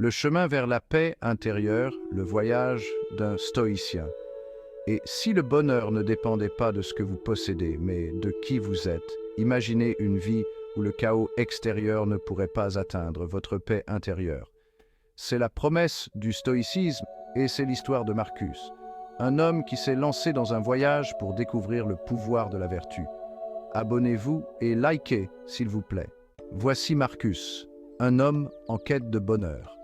Le chemin vers la paix intérieure, le voyage d'un stoïcien. Et si le bonheur ne dépendait pas de ce que vous possédez, mais de qui vous êtes, imaginez une vie où le chaos extérieur ne pourrait pas atteindre votre paix intérieure. C'est la promesse du stoïcisme et c'est l'histoire de Marcus, un homme qui s'est lancé dans un voyage pour découvrir le pouvoir de la vertu. Abonnez-vous et likez, s'il vous plaît. Voici Marcus, un homme en quête de bonheur.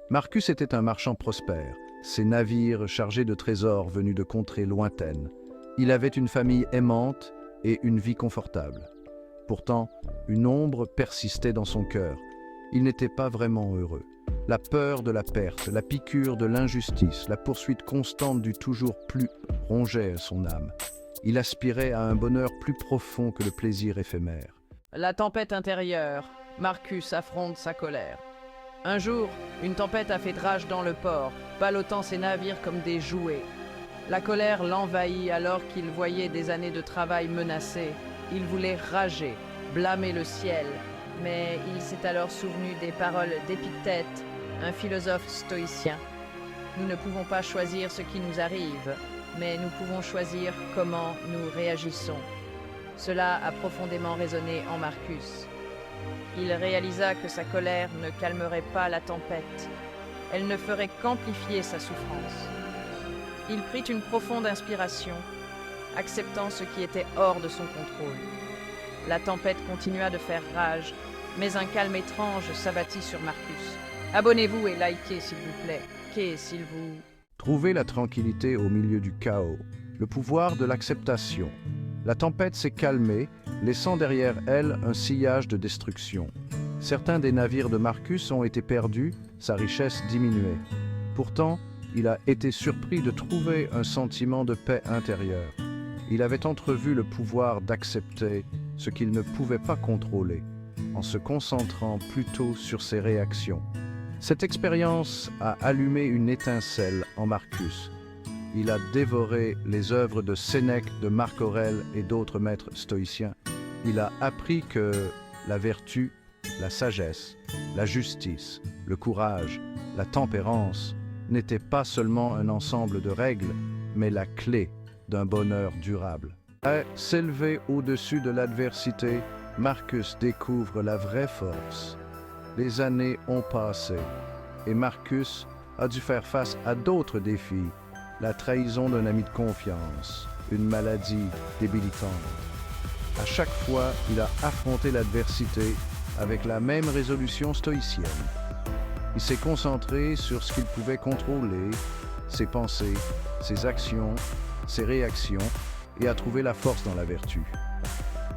Marcus était un marchand prospère, ses navires chargés de trésors venus de contrées lointaines. Il avait une famille aimante et une vie confortable. Pourtant, une ombre persistait dans son cœur. Il n'était pas vraiment heureux. La peur de la perte, la piqûre de l'injustice, la poursuite constante du toujours plus rongeait son âme. Il aspirait à un bonheur plus profond que le plaisir éphémère. La tempête intérieure. Marcus affronte sa colère. Un jour, une tempête a fait rage dans le port, ballottant ses navires comme des jouets. La colère l'envahit alors qu'il voyait des années de travail menacées. Il voulait rager, blâmer le ciel. Mais il s'est alors souvenu des paroles d'Épictète, un philosophe stoïcien. Nous ne pouvons pas choisir ce qui nous arrive, mais nous pouvons choisir comment nous réagissons. Cela a profondément résonné en Marcus. Il réalisa que sa colère ne calmerait pas la tempête. Elle ne ferait qu'amplifier sa souffrance. Il prit une profonde inspiration, acceptant ce qui était hors de son contrôle. La tempête continua de faire rage, mais un calme étrange s'abattit sur Marcus. Abonnez-vous et likez s'il vous plaît. S'il vous... Trouvez la tranquillité au milieu du chaos, le pouvoir de l'acceptation. La tempête s'est calmée, laissant derrière elle un sillage de destruction. Certains des navires de Marcus ont été perdus, sa richesse diminuée. Pourtant, il a été surpris de trouver un sentiment de paix intérieure. Il avait entrevu le pouvoir d'accepter ce qu'il ne pouvait pas contrôler, en se concentrant plutôt sur ses réactions. Cette expérience a allumé une étincelle en Marcus. Il a dévoré les œuvres de Sénèque, de Marc Aurèle et d'autres maîtres stoïciens. Il a appris que la vertu, la sagesse, la justice, le courage, la tempérance n'étaient pas seulement un ensemble de règles, mais la clé d'un bonheur durable. À s'élever au-dessus de l'adversité, Marcus découvre la vraie force. Les années ont passé et Marcus a dû faire face à d'autres défis. La trahison d'un ami de confiance, une maladie débilitante. À chaque fois, il a affronté l'adversité avec la même résolution stoïcienne. Il s'est concentré sur ce qu'il pouvait contrôler, ses pensées, ses actions, ses réactions, et a trouvé la force dans la vertu.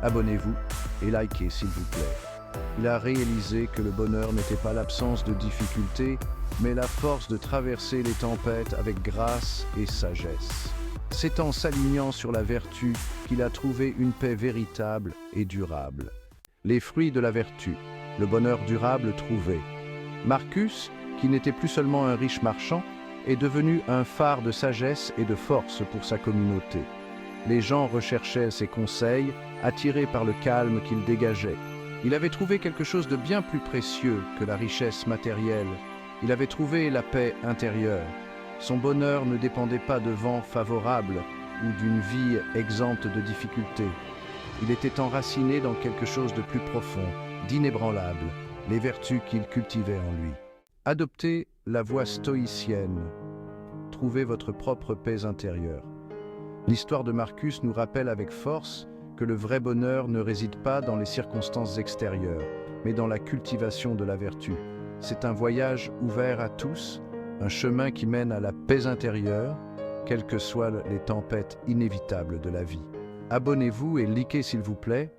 Abonnez-vous et likez s'il vous plaît. Il a réalisé que le bonheur n'était pas l'absence de difficultés, mais la force de traverser les tempêtes avec grâce et sagesse. C'est en s'alignant sur la vertu qu'il a trouvé une paix véritable et durable. Les fruits de la vertu, le bonheur durable trouvé. Marcus, qui n'était plus seulement un riche marchand, est devenu un phare de sagesse et de force pour sa communauté. Les gens recherchaient ses conseils, attirés par le calme qu'il dégageait. Il avait trouvé quelque chose de bien plus précieux que la richesse matérielle. Il avait trouvé la paix intérieure. Son bonheur ne dépendait pas de vents favorables ou d'une vie exempte de difficultés. Il était enraciné dans quelque chose de plus profond, d'inébranlable, les vertus qu'il cultivait en lui. Adoptez la voie stoïcienne. Trouvez votre propre paix intérieure. L'histoire de Marcus nous rappelle avec force que le vrai bonheur ne réside pas dans les circonstances extérieures, mais dans la cultivation de la vertu. C'est un voyage ouvert à tous, un chemin qui mène à la paix intérieure, quelles que soient les tempêtes inévitables de la vie. Abonnez-vous et likez s'il vous plaît,